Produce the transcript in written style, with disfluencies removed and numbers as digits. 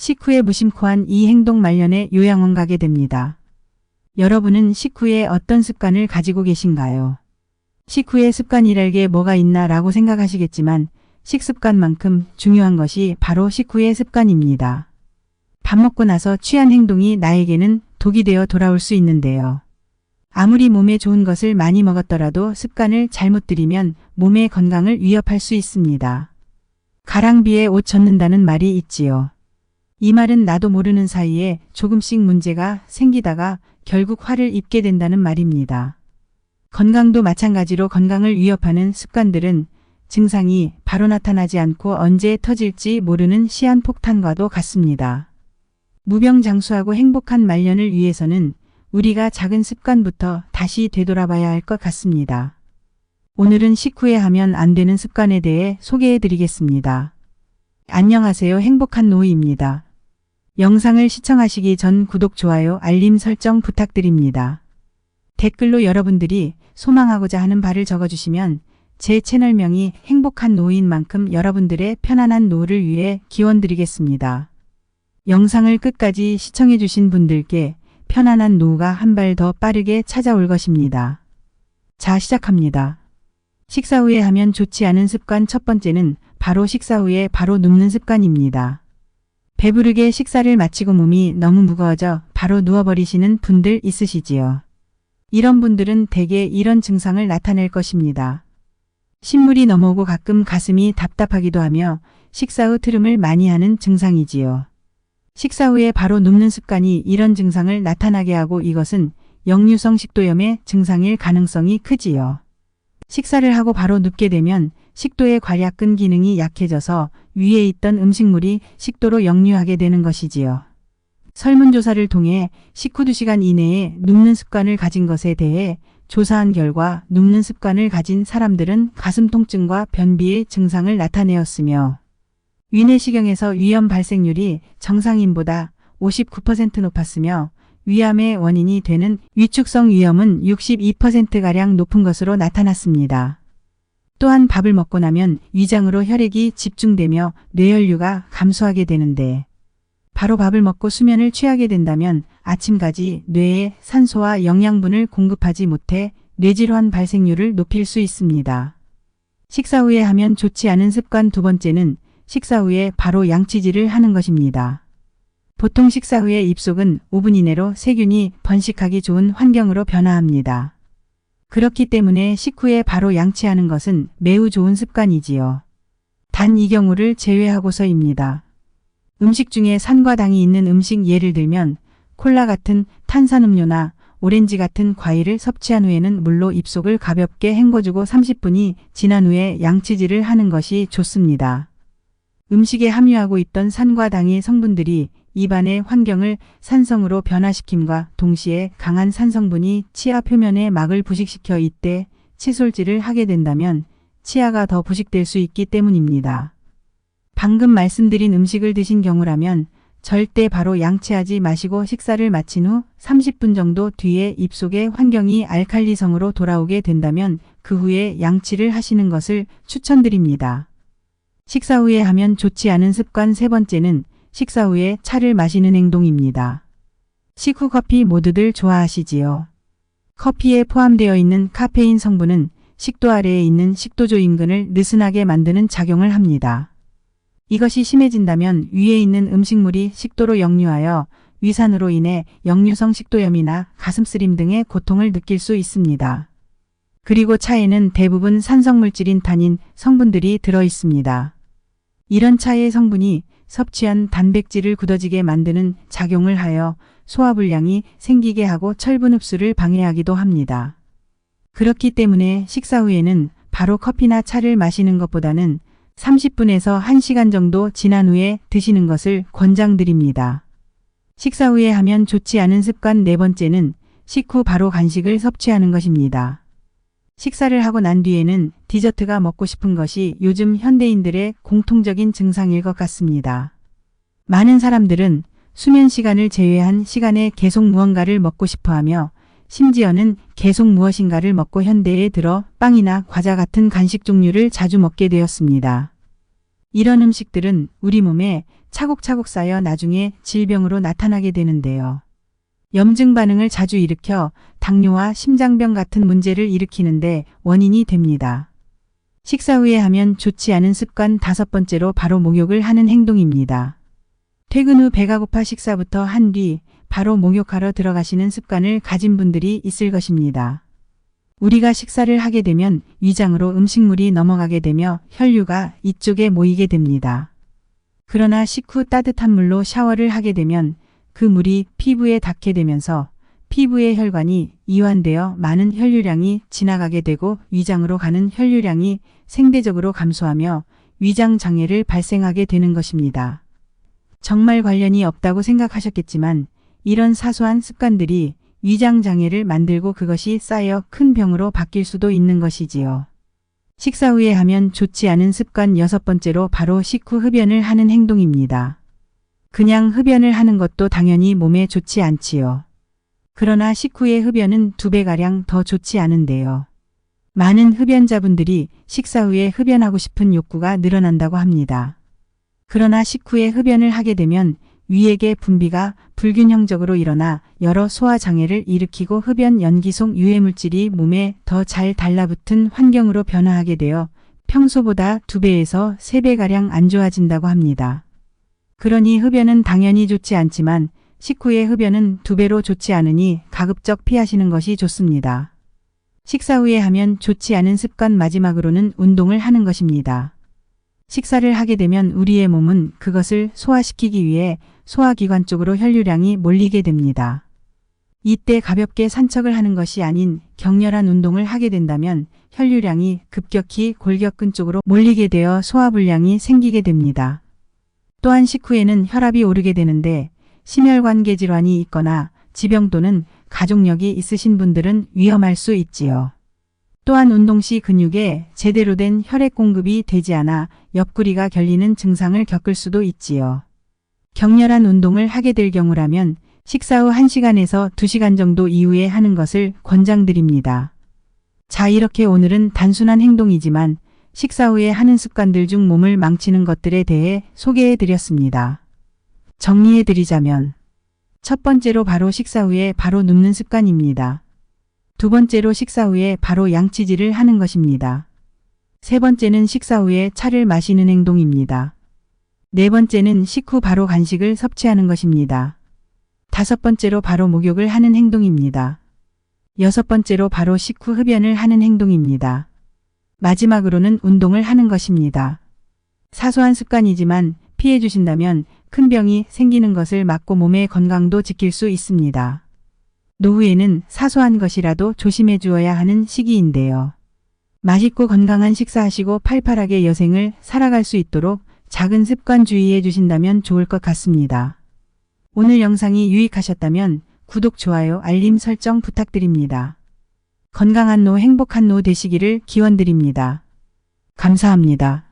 식후에 무심코한 이 행동 말년에 요양원 가게 됩니다. 여러분은 식후에 어떤 습관을 가지고 계신가요? 식후에 습관이랄 게 뭐가 있나 라고 생각하시겠지만 식습관만큼 중요한 것이 바로 식후의 습관입니다. 밥 먹고 나서 취한 행동이 나에게는 독이 되어 돌아올 수 있는데요. 아무리 몸에 좋은 것을 많이 먹었더라도 습관을 잘못 들이면 몸의 건강을 위협할 수 있습니다. 가랑비에 옷 젖는다는 말이 있지요. 이 말은 나도 모르는 사이에 조금씩 문제가 생기다가 결국 화를 입게 된다는 말입니다. 건강도 마찬가지로 건강을 위협하는 습관들은 증상이 바로 나타나지 않고 언제 터질지 모르는 시한폭탄과도 같습니다. 무병장수하고 행복한 말년을 위해서는 우리가 작은 습관부터 다시 되돌아봐야 할 것 같습니다. 오늘은 식후에 하면 안 되는 습관에 대해 소개해 드리겠습니다. 안녕하세요. 행복한 노이입니다. 영상을 시청하시기 전 구독, 좋아요, 알림 설정 부탁드립니다. 댓글로 여러분들이 소망하고자 하는 바를 적어주시면 제 채널명이 행복한 노인 만큼 여러분들의 편안한 노후를 위해 기원드리겠습니다. 영상을 끝까지 시청해 주신 분들께 편안한 노후가 한 발 더 빠르게 찾아올 것입니다. 자, 시작합니다. 식사 후에 하면 좋지 않은 습관 첫 번째는 바로 식사 후에 바로 눕는 습관입니다. 배부르게 식사를 마치고 몸이 너무 무거워져 바로 누워버리시는 분들 있으시지요. 이런 분들은 대개 이런 증상을 나타낼 것입니다. 신물이 넘어오고 가끔 가슴이 답답하기도 하며 식사 후 트름을 많이 하는 증상이지요. 식사 후에 바로 눕는 습관이 이런 증상을 나타나게 하고 이것은 역류성 식도염의 증상일 가능성이 크지요. 식사를 하고 바로 눕게 되면 식도의 괄약근 기능이 약해져서 위에 있던 음식물이 식도로 역류하게 되는 것이지요. 설문조사를 통해 식후 2시간 이내에 눕는 습관을 가진 것에 대해 조사한 결과 눕는 습관을 가진 사람들은 가슴 통증과 변비의 증상을 나타내었으며 위내시경에서 위염 발생률이 정상인보다 59% 높았으며 위암의 원인이 되는 위축성 위염은 62%가량 높은 것으로 나타났습니다. 또한 밥을 먹고 나면 위장으로 혈액이 집중되며 뇌혈류가 감소하게 되는데 바로 밥을 먹고 수면을 취하게 된다면 아침까지 뇌에 산소와 영양분을 공급하지 못해 뇌질환 발생률을 높일 수 있습니다. 식사 후에 하면 좋지 않은 습관 두 번째는 식사 후에 바로 양치질을 하는 것입니다. 보통 식사 후에 입속은 5분 이내로 세균이 번식하기 좋은 환경으로 변화합니다. 그렇기 때문에 식후에 바로 양치하는 것은 매우 좋은 습관이지요. 단 이 경우를 제외하고서입니다. 음식 중에 산과 당이 있는 음식 예를 들면 콜라 같은 탄산음료나 오렌지 같은 과일을 섭취한 후에는 물로 입속을 가볍게 헹궈주고 30분이 지난 후에 양치질을 하는 것이 좋습니다. 음식에 함유하고 있던 산과 당의 성분들이 입안의 환경을 산성으로 변화시킴과 동시에 강한 산성분이 치아 표면의 막을 부식시켜 이때 칫솔질을 하게 된다면 치아가 더 부식될 수 있기 때문입니다. 방금 말씀드린 음식을 드신 경우라면 절대 바로 양치하지 마시고 식사를 마친 후 30분 정도 뒤에 입속의 환경이 알칼리성으로 돌아오게 된다면 그 후에 양치를 하시는 것을 추천드립니다. 식사 후에 하면 좋지 않은 습관 세 번째는 식사 후에 차를 마시는 행동입니다. 식후 커피 모두들 좋아하시지요. 커피에 포함되어 있는 카페인 성분은 식도 아래에 있는 식도조 인근을 느슨하게 만드는 작용을 합니다. 이것이 심해진다면 위에 있는 음식물이 식도로 역류하여 위산으로 인해 역류성 식도염이나 가슴쓰림 등의 고통을 느낄 수 있습니다. 그리고 차에는 대부분 산성물질인 타닌 성분들이 들어 있습니다. 이런 차의 성분이 섭취한 단백질을 굳어지게 만드는 작용을 하여 소화불량이 생기게 하고 철분 흡수를 방해하기도 합니다. 그렇기 때문에 식사 후에는 바로 커피나 차를 마시는 것보다는 30분에서 1시간 정도 지난 후에 드시는 것을 권장드립니다. 식사 후에 하면 좋지 않은 습관 네 번째는 식후 바로 간식을 섭취하는 것입니다. 식사를 하고 난 뒤에는 디저트가 먹고 싶은 것이 요즘 현대인들의 공통적인 증상일 것 같습니다. 많은 사람들은 수면 시간을 제외한 시간에 계속 무언가를 먹고 싶어하며 심지어는 계속 무엇인가를 먹고 현대에 들어 빵이나 과자 같은 간식 종류를 자주 먹게 되었습니다. 이런 음식들은 우리 몸에 차곡차곡 쌓여 나중에 질병으로 나타나게 되는데요. 염증 반응을 자주 일으켜 당뇨와 심장병 같은 문제를 일으키는데 원인이 됩니다. 식사 후에 하면 좋지 않은 습관 5번째로 바로 목욕을 하는 행동입니다. 퇴근 후 배가 고파 식사부터 한 뒤 바로 목욕하러 들어가시는 습관을 가진 분들이 있을 것입니다. 우리가 식사를 하게 되면 위장으로 음식물이 넘어가게 되며 혈류가 이쪽에 모이게 됩니다. 그러나 식후 따뜻한 물로 샤워를 하게 되면 그 물이 피부에 닿게 되면서 피부의 혈관이 이완되어 많은 혈류량이 지나가게 되고 위장으로 가는 혈류량이 생대적으로 감소하며 위장 장애를 발생하게 되는 것입니다. 정말 관련이 없다고 생각하셨겠지만 이런 사소한 습관들이 위장 장애를 만들고 그것이 쌓여 큰 병으로 바뀔 수도 있는 것이지요. 식사 후에 하면 좋지 않은 습관 6번째로 바로 식후 흡연을 하는 행동입니다. 그냥 흡연을 하는 것도 당연히 몸에 좋지 않지요. 그러나 식후의 흡연은 2배가량 더 좋지 않은데요. 많은 흡연자분들이 식사 후에 흡연하고 싶은 욕구가 늘어난다고 합니다. 그러나 식후에 흡연을 하게 되면 위액의 분비가 불균형적으로 일어나 여러 소화장애를 일으키고 흡연 연기 속 유해물질이 몸에 더 잘 달라붙은 환경으로 변화하게 되어 평소보다 2배에서 3배가량 안 좋아진다고 합니다. 그러니 흡연은 당연히 좋지 않지만 식후의 흡연은 2배로 좋지 않으니 가급적 피하시는 것이 좋습니다. 식사 후에 하면 좋지 않은 습관 마지막으로는 운동을 하는 것입니다. 식사를 하게 되면 우리의 몸은 그것을 소화시키기 위해 소화기관 쪽으로 혈류량이 몰리게 됩니다. 이때 가볍게 산책을 하는 것이 아닌 격렬한 운동을 하게 된다면 혈류량이 급격히 골격근 쪽으로 몰리게 되어 소화불량이 생기게 됩니다. 또한 식후에는 혈압이 오르게 되는데 심혈관계 질환이 있거나 지병 또는 가족력이 있으신 분들은 위험할 수 있지요. 또한 운동 시 근육에 제대로 된 혈액 공급이 되지 않아 옆구리가 결리는 증상을 겪을 수도 있지요. 격렬한 운동을 하게 될 경우라면 식사 후 1시간에서 2시간 정도 이후에 하는 것을 권장드립니다. 자, 이렇게 오늘은 단순한 행동이지만 식사 후에 하는 습관들 중 몸을 망치는 것들에 대해 소개해 드렸습니다. 정리해 드리자면 첫 번째로 바로 식사 후에 바로 눕는 습관입니다. 두 번째로 식사 후에 바로 양치질을 하는 것입니다. 세 번째는 식사 후에 차를 마시는 행동입니다. 네 번째는 식후 바로 간식을 섭취하는 것입니다. 다섯 번째로 바로 목욕을 하는 행동입니다. 여섯 번째로 바로 식후 흡연을 하는 행동입니다. 마지막으로는 운동을 하는 것입니다. 사소한 습관이지만 피해 주신다면 큰 병이 생기는 것을 막고 몸의 건강도 지킬 수 있습니다. 노후에는 사소한 것이라도 조심해 주어야 하는 시기인데요. 맛있고 건강한 식사하시고 팔팔하게 여생을 살아갈 수 있도록 작은 습관 주의해 주신다면 좋을 것 같습니다. 오늘 영상이 유익하셨다면 구독, 좋아요, 알림 설정 부탁드립니다. 건강한 노, 행복한 노 되시기를 기원드립니다. 감사합니다.